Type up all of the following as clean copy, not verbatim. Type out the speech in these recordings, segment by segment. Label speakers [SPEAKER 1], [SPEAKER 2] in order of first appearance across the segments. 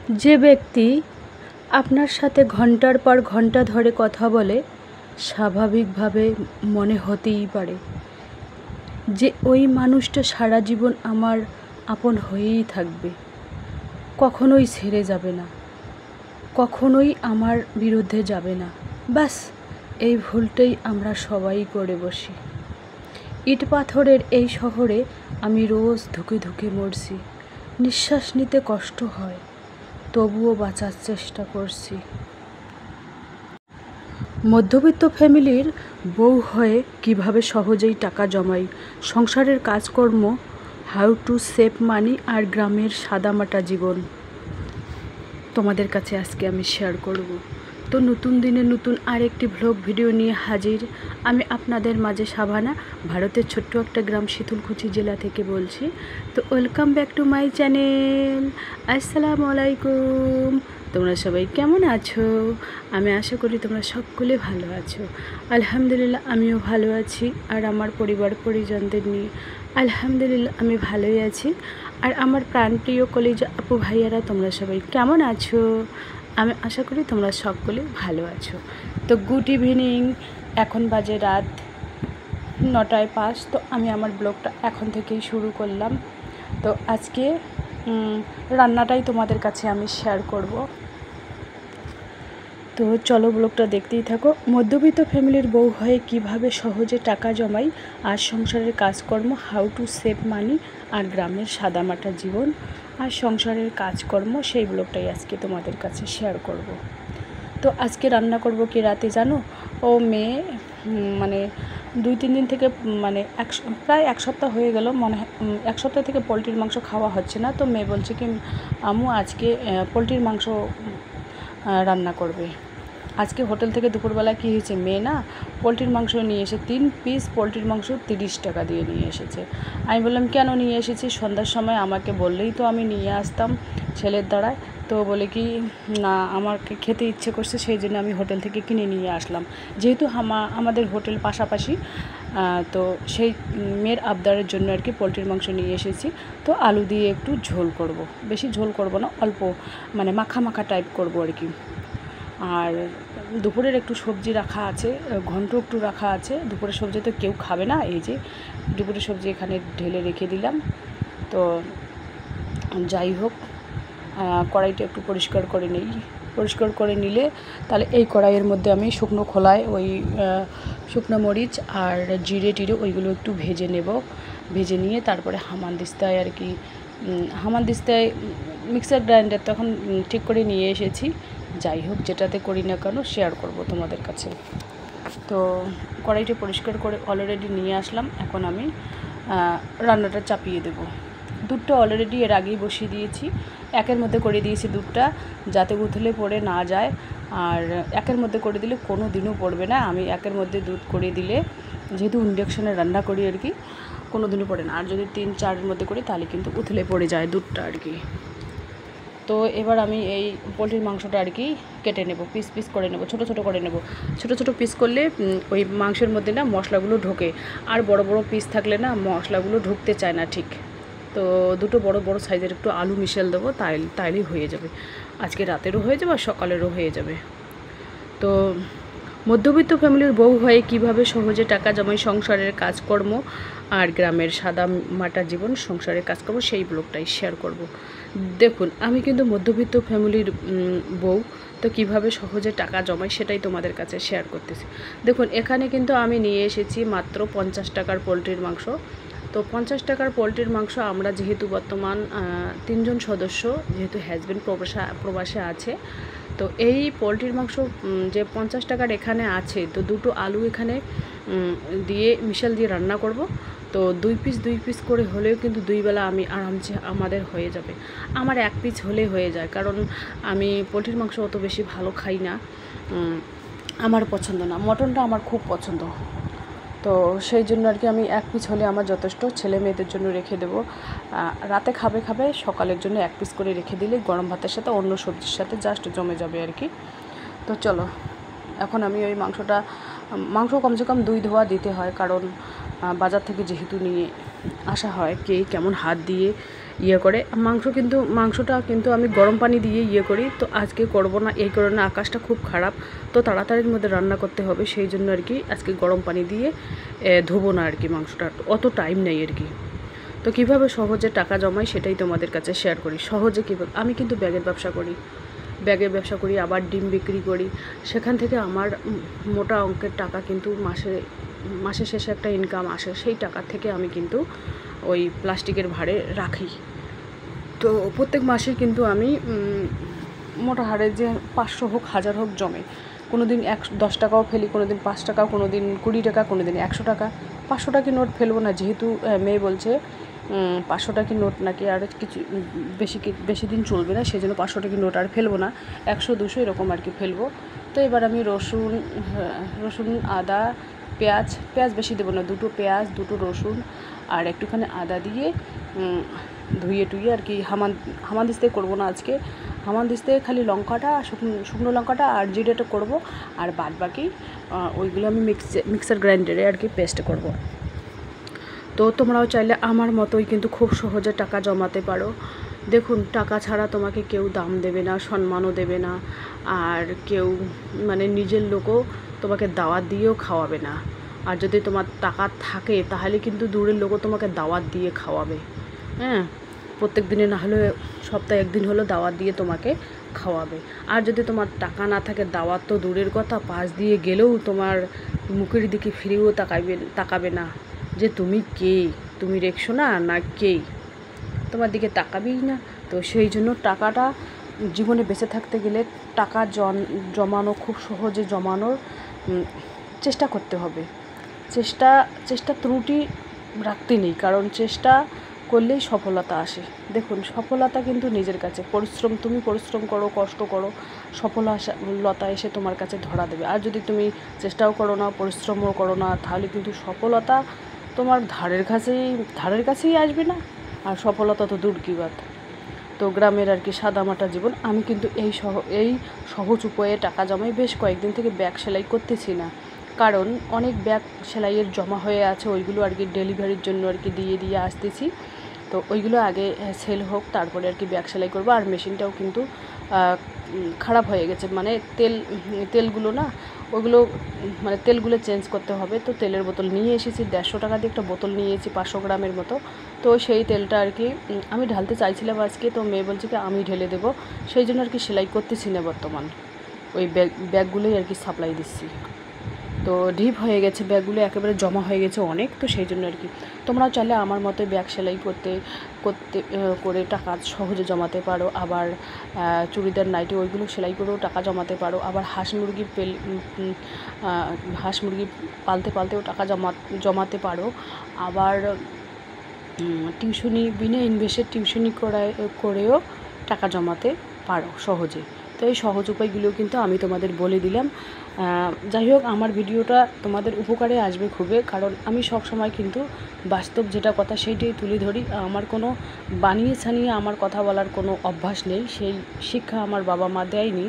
[SPEAKER 1] যে ব্যক্তি আপনার সাথে ঘন্টার পর ঘন্টা ধরে কথা বলে, স্বাভাবিকভাবে মনে হতেই পারে যে ওই মানুষটা সারা জীবন আমার আপন হয়েই থাকবে, কখনোই ছেড়ে যাবে না, কখনোই আমার বিরুদ্ধে যাবে না। ব্যাস এই ভুলটাই আমরা সবাই করে বসি। ইট পাথরের এই শহরে আমি রোজ ধুকে ধুকে মরছি, নিঃশ্বাস নিতে কষ্ট হয়, তবুও বাঁচার চেষ্টা করছি। মধ্যবিত্ত ফ্যামিলির বউ হয়ে কিভাবে সহজেই টাকা জমাই, সংসারের কাজকর্ম, হাউ টু সেভ মানি আর গ্রামের সাদামাটা জীবন তোমাদের কাছে আজকে আমি শেয়ার করব। তো নতুন দিনে নতুন আরেকটি ভ্লগ ভিডিও নিয়ে হাজির আমি আপনাদের মাঝে। সাভানা, ভারতের ছোট্ট একটা গ্রাম শীতলকুচি জেলা থেকে বলছি। তো welcome back to my channel. আসসালামু আলাইকুম। তোমরা সবাই কেমন আছো? আমি আশা করি তোমরা সকলে ভালো আছো। আলহামদুলিল্লাহ আমিও ভালো আছি, আর আমার পরিবার পরিজনদের নিয়ে আলহামদুলিল্লাহ আমি ভালোই আছি। আর আমার প্রাণপ্রিয় কলিজা আপু ভাইয়ারা তোমরা সবাই কেমন আছো? আমি আশা করি তোমরা সকলে ভালো আছো। তো গুড ইভিনিং, এখন বাজে রাত 9:05। তো আমি আমার ব্লগটা এখন থেকেই শুরু করলাম। তো আজকে রান্নাটাই তোমাদের কাছে আমি শেয়ার করব। তো চলো ব্লগটা দেখতেই থাকো। মধ্যবিত্ত ফ্যামিলির বউ হয়ে কিভাবে সহজে টাকা জমাই আর সংসারের কাজকর্ম, হাউ টু সেভ মানি আর গ্রামের সাদামাটা জীবন আর সংসারের কাজকর্ম, সেই ব্লগটাই আজকে তোমাদের কাছে শেয়ার করব। তো আজকে রান্না করব কি রাতে জানো? ও মেয়ে মানে 2-3 দিন থেকে মানে প্রায় এক সপ্তাহ হয়ে গেল মনে হয়, এক সপ্তাহ থেকে পোলট্রির মাংস খাওয়া হচ্ছে না। তো মেয়ে বলছে কি আম্মু আজকে পোলট্রির মাংস রান্না করবে। আজকে হোটেল থেকে দুপুরবেলা কী হয়েছে, মেয়ে না পোলট্রির মাংস নিয়ে এসে 3 পিস পোলট্রির মাংস 30 টাকা দিয়ে নিয়ে এসেছে। আমি বললাম কেন নিয়ে এসেছি? সন্ধ্যার সময় আমাকে বললেই তো আমি নিয়ে আসতাম ছেলের দ্বারায়। তো বলে কি না, আমাকে খেতে ইচ্ছে করছে, সেই জন্য আমি হোটেল থেকে কিনে নিয়ে আসলাম। যেহেতু আমাদের হোটেল পাশাপাশি, তো সেই মেয়ের আবদারের জন্য আর কি পোলট্রির মাংস নিয়ে এসেছি। তো আলু দিয়ে একটু ঝোল করব, বেশি ঝোল করব না, অল্প মানে মাখা মাখা টাইপ করব আর কি। আর দুপুরের একটু সবজি রাখা আছে, ঘন্ট একটু রাখা আছে। দুপুরের সবজি তো কেউ খাবে না, এই যে দুপুরের সবজি এখানে ঢেলে রেখে দিলাম। তো যাই হোক, কড়াইটা একটু পরিষ্কার করে নিই। পরিষ্কার করে নিলে তাহলে এই কড়াইয়ের মধ্যে আমি শুকনো খোলায় ওই শুকনো মরিচ আর জিরে টিরে ওইগুলো একটু ভেজে নেব। ভেজে নিয়ে তারপরে হামানদিস্তায় আর কি, হামানদিস্তায় মিক্সার গ্রাইন্ডার তখন ঠিক করে নিয়ে এসেছি। যাই হোক, যেটাতে করি না কেন শেয়ার করব তোমাদের কাছে। তো কড়াইটা পরিষ্কার করে অলরেডি নিয়ে আসলাম। এখন আমি রান্নাটা চাপিয়ে দেব। দুধটা অলরেডি এর আগেই বসিয়ে দিয়েছি। একের মধ্যে করে দিয়েছি দুধটা, যাতে উথলে পড়ে না যায়। আর একের মধ্যে করে দিলে কোনো দিনও পড়বে না। আমি একের মধ্যে দুধ করে দিলে, যেহেতু ইন্ডাকশানে রান্না করি আর কি, কোনো দিনও পড়ে না। আর যদি 3-4-এর মধ্যে করি তাহলে কিন্তু উথলে পড়ে যায় দুধটা আর কি। তো এবার আমি এই পোলট্রির মাংসটা আর কি কেটে নেব, পিস পিস করে নেব, ছোটো ছোটো করে নেব। ছোটো ছোটো পিস করলে ওই মাংসের মধ্যে না মশলাগুলো ঢোকে, আর বড় বড় পিস থাকলে না মশলাগুলো ঢুকতে চায় না ঠিক। তো দুটো বড় বড় সাইজের একটু আলু মিশেল দেবো, তাইলেই হয়ে যাবে। আজকে রাতেরও হয়ে যাবে আর সকালেরও হয়ে যাবে। তো মধ্যবিত্ত ফ্যামিলির বউ হয়ে কিভাবে সহজে টাকা জমাই, সংসারের কাজকর্ম আর গ্রামের সাদা মাটা জীবন, সংসারের কাজকর্ম, সেই ব্লগটাই শেয়ার করব। দেখুন, আমি কিন্তু মধ্যবিত্ত ফ্যামিলির বউ। তো কিভাবে সহজে টাকা জমাই সেটাই তোমাদের কাছে শেয়ার করতেছি। দেখুন, এখানে কিন্তু আমি নিয়ে এসেছি মাত্র 50 টাকার পোলট্রির মাংস। তো 50 টাকার পোলট্রির মাংস আমরা যেহেতু বর্তমান 3 জন সদস্য, যেহেতু হাজব্যান্ড প্রবাসে আছে, তো এই পোলট্রির মাংস যে 50 টাকার এখানে আছে, তো দুটো আলু এখানে দিয়ে মিশাল দিয়ে রান্না করব। তো 2 পিস করে হলেও কিন্তু 2 বেলা আমি আরামসে আমাদের হয়ে যাবে। আমার 1 পিস হলে হয়ে যায়, কারণ আমি পোলট্রির মাংস অত বেশি ভালো খাই না, আমার পছন্দ না। মটনটা আমার খুব পছন্দ। তো সেই জন্য আর কি আমি 1 পিস হলে আমার যথেষ্ট। ছেলে মেয়েদের জন্য রেখে দেবো, রাতে খাবে, সকালের জন্য 1 পিস করে রেখে দিলে গরম ভাতের সাথে অন্য সবজির সাথে জাস্ট জমে যাবে আর কি। তো চলো, এখন আমি ওই মাংস কমসে কম 2 ধোয়া দিতে হয়, কারণ বাজার থেকে যেহেতু নিয়ে আসা হয়, কে কেমন হাত দিয়ে ইয়ে করে। মাংসটা কিন্তু আমি গরম পানি দিয়ে ইয়ে করি, তো আজকে করব না এই কারণে আকাশটা খুব খারাপ, তো তাড়াতাড়ির মধ্যে রান্না করতে হবে, সেই জন্য আর কি আজকে গরম পানি দিয়ে ধোবো না আর কি মাংসটা, অত টাইম নেই আর কি। তো কীভাবে সহজে টাকা জমাই সেটাই তোমাদের কাছে শেয়ার করি। সহজে কীভাবে, আমি কিন্তু ব্যাগের ব্যবসা করি, আবার ডিম বিক্রি করি, সেখান থেকে আমার মোটা অঙ্কের টাকা কিন্তু মাসের শেষে একটা ইনকাম আসে, সেই টাকা থেকে আমি কিন্তু ওই প্লাস্টিকের ভাঁড়ে রাখি। তো প্রত্যেক মাসে কিন্তু আমি মোটা হারে যে 500 হোক 1000 হোক জমে, কোনো দিন 10 টাকাও ফেলি, কোনো দিন 5 টাকা, কোনো দিন 20 টাকা, কোনো দিন 100 টাকা। 500 টাকা নোট ফেলবো না, যেহেতু মেয়ে বলছে 500 টাকা নোট নাকি আর কিছু বেশি দিন চলবে না, সেই জন্য 500 টাকা নোট আর ফেলবো না, 100 200 এরকম আর কি ফেলবো। তো এবার আমি রসুন আদা পেঁয়াজ বেশি দেবো না, 2টো পেঁয়াজ 2টো রসুন আর একটুখানি আদা দিয়ে ধুয়ে টুয়ে আর কি হামানদিস্তে করবো না আজকে, হামানদিস্তে খালি লঙ্কাটা, শুকনো লঙ্কাটা আর জিরেটা করব, আর বাদ বাকি ওইগুলো আমি মিক্সার গ্রাইন্ডারে আর কি পেস্ট করব। তো তোমরাও চাইলে আমার মতোই কিন্তু খুব সহজে টাকা জমাতে পারো। দেখুন, টাকা ছাড়া তোমাকে কেউ দাম দেবে না, সম্মানও দেবে না, আর কেউ মানে নিজের লোকও তোমাকে দাওয়াত দিয়েও খাওয়াবে না। আর যদি তোমার টাকা থাকে তাহলে কিন্তু দূরের লোকও তোমাকে দাওয়াত দিয়ে খাওয়াবে। হ্যাঁ, প্রত্যেক দিনে না হলে সপ্তাহে একদিন হলো দাওয়াত দিয়ে তোমাকে খাওয়াবে। আর যদি তোমার টাকা না থাকে, দাওয়াত তো দূরের কথা, পাশ দিয়ে গেলেও তোমার মুখের দিকে ফিরেও তাকাবে না যে তুমি কে, তুমি রেখছো না কে, তোমার দিকে তাকাবেই না। তো সেই জন্য টাকাটা জীবনে বেঁচে থাকতে গেলে টাকা জমানো খুব সহজে জমানোর চেষ্টা করতে হবে। চেষ্টা ত্রুটি রাখতে নেই, কারণ চেষ্টা করলেই সফলতা আসে। দেখুন, সফলতা কিন্তু নিজের কাছে, তুমি পরিশ্রম করো, কষ্ট করো, সফলতা এসে তোমার কাছে ধরা দেবে। আর যদি তুমি চেষ্টাও করো না, পরিশ্রমও করো না, তাহলে কিন্তু সফলতা তোমার ধারের কাছেই আসবে না, আর সফলতা তো দূর কি বাত। তো গ্রামের আর কি সাদামাটা জীবন। আমি কিন্তু এই সহজ উপায়ে টাকা জমাই। বেশ কয়েকদিন থেকে ব্যাগ সেলাই করতেছি না, কারণ অনেক ব্যাগ সেলাইয়ের জমা হয়ে আছে, ওইগুলো আর কি ডেলিভারির জন্য আর কি দিয়ে আসতেছি। তো ওইগুলো আগে সেল হোক, তারপরে আর কি ব্যাগ সেলাই করবো। আর মেশিনটাও কিন্তু খারাপ হয়ে গেছে, মানে তেলগুলো না, ওগুলো মানে তেলগুলো চেঞ্জ করতে হবে। তো তেলের বোতল নিয়ে এসেছি, 150 টাকা দিয়ে একটা বোতল নিয়ে এসেছি 500 গ্রামের মতো। তো সেই তেলটা আর কি আমি ঢালতে চাইছিলাম আজকে, তো মেয়ে বলছে কি আমি ঢেলে দেবো, সেই জন্য আর কি সেলাই করতেছি না বর্তমান, ওই ব্যাগগুলোই আর কি সাপ্লাই দিচ্ছি। তো ডিপ হয়ে গেছে ব্যাগগুলো, একেবারে জমা হয়ে গেছে অনেক, তো সেই জন্য আর কি তোমরাও চাইলে আমার মতো ব্যাগ সেলাই করে টাকা সহজে জমাতে পারো। আবার চুড়িদার নাইটি ওইগুলো সেলাই করেও টাকা জমাতে পারো। আবার হাঁস মুরগি পালতেও টাকা জমাতে পারো। আবার টিউশনি বিনা ইনভেস্টে টিউশনি করেও টাকা জমাতে পারো সহজে। তো এই সহজ উপায়গুলো কিন্তু আমি তোমাদের বলে দিলাম। যাই হোক, আমার ভিডিওটা তোমাদের উপকারে আসবে খুবই, কারণ আমি সব সময় কিন্তু বাস্তব যেটা কথা সেইটাই তুলে ধরি। আমার কোনো বানিয়ে ছানিয়ে আমার কথা বলার কোনো অভ্যাস নেই, সেই শিক্ষা আমার বাবা মা দেয়নি।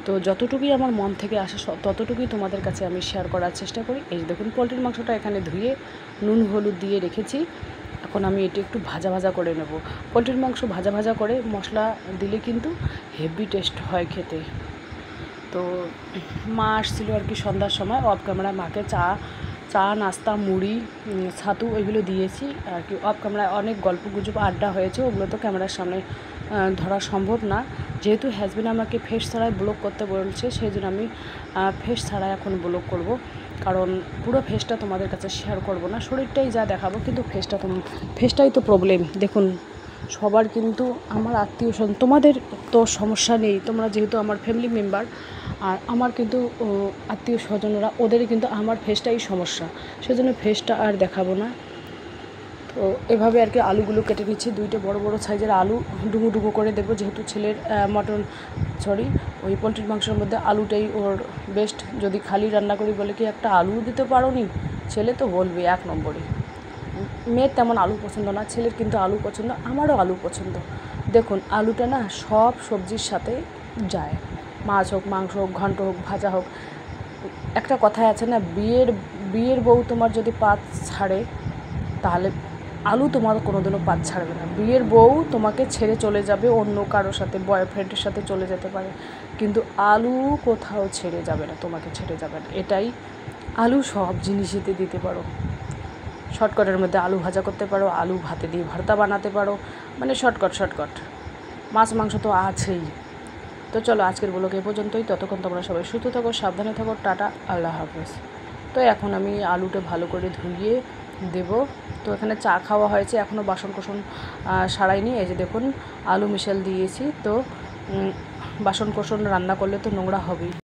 [SPEAKER 1] তো যতটুকুই আমার মন থেকে আসে ততটুকুই তোমাদের কাছে আমি শেয়ার করার চেষ্টা করি। এই দেখুন, পোলট্রির মাংসটা এখানে ধুয়ে নুন হলুদ দিয়ে রেখেছি, এখন আমি এটি একটু ভাজা করে নেব। পোলট্রির মাংস ভাজা করে মশলা দিলে কিন্তু হেভি টেস্ট হয় খেতে। তো মা আসছিল আর কি সন্ধ্যার সময়, অফ ক্যামেরা মাকে চা নাস্তা মুড়ি ছাতু ওইগুলো দিয়েছি আর কি। অফ ক্যামেরায় অনেক গল্প গুজব আড্ডা হয়েছে, ওগুলো তো ক্যামেরার সামনে ধরা সম্ভব না। যেহেতু হাজবেন্ড আমাকে ফেস ছাড়াই ব্লগ করতে বলছে, সেই জন্য আমি ফেস ছাড়াই এখন ব্লগ করব, কারণ পুরো ফেসটা তোমাদের কাছে শেয়ার করব না, শরীরটাই যা দেখাবো, কিন্তু ফেসটাই তো প্রবলেম। দেখুন, সবার কিন্তু আমার আত্মীয় স্বজন, তোমাদের তো সমস্যা নেই, তোমরা যেহেতু আমার ফ্যামিলি মেম্বার, আর আমার কিন্তু আত্মীয় স্বজনরা, ওদের কিন্তু আমার ফেসটাই সমস্যা, সেজন্য ফেসটা আর দেখাবো না। তো এভাবে আর কি আলুগুলো কেটে নিচ্ছি, 2টা বড় সাইজের আলু ডুবো করে দেবো, যেহেতু ছেলের ওই পোলট্রির মাংসের মধ্যে আলুটাই ওর বেস্ট। যদি খালি রান্না করি বলে কি একটা আলু দিতে পারো নি, ছেলে তো বলবে 1 নম্বরে। মেয়ের তেমন আলু পছন্দ না, ছেলের কিন্তু আলু পছন্দ, আমারও আলু পছন্দ। দেখুন, আলুটা না সব সবজির সাথে যায়, মাছ হোক, মাংস হোক, ঘন্ট হোক, ভাজা হোক। একটা কথাই আছে না, বিয়ের বউ তোমার যদি পাত ছাড়ে তাহলে আলু তোমার কোনোদিনও পাত ছাড়বে না। বিয়ের বউ তোমাকে ছেড়ে চলে যাবে, অন্য কারোর সাথে বয়ফ্রেন্ডের সাথে চলে যেতে পারে, কিন্তু আলু কোথাও ছেড়ে যাবে না, তোমাকে ছেড়ে যাবে না। এটাই আলু সব জিনিসেতে দিতে পারো। শর্টকাটের মধ্যে আলু ভাজা করতে পারো, আলু ভাতে দিয়ে ভর্তা বানাতে পারো, মানে শর্টকাট। মাছ মাংস তো আছেই। তো চলো আজকের ব্লগ এ পর্যন্তই। ততক্ষণ তোমরা সবাই সুস্থ থাকো, সাবধানে থাকো। টাটা, আল্লাহ হাফেজ। তো এখন আমি আলুটা ভালো করে ধুইয়ে দেব। তো এখানে চা খাওয়া হয়েছে, এখনও বাসন কোসন সারাইনি। এই যে দেখুন আলু মিশাল দিয়েছি। তো বাসন কোসন রান্না করলে তো নোংরা হবেই।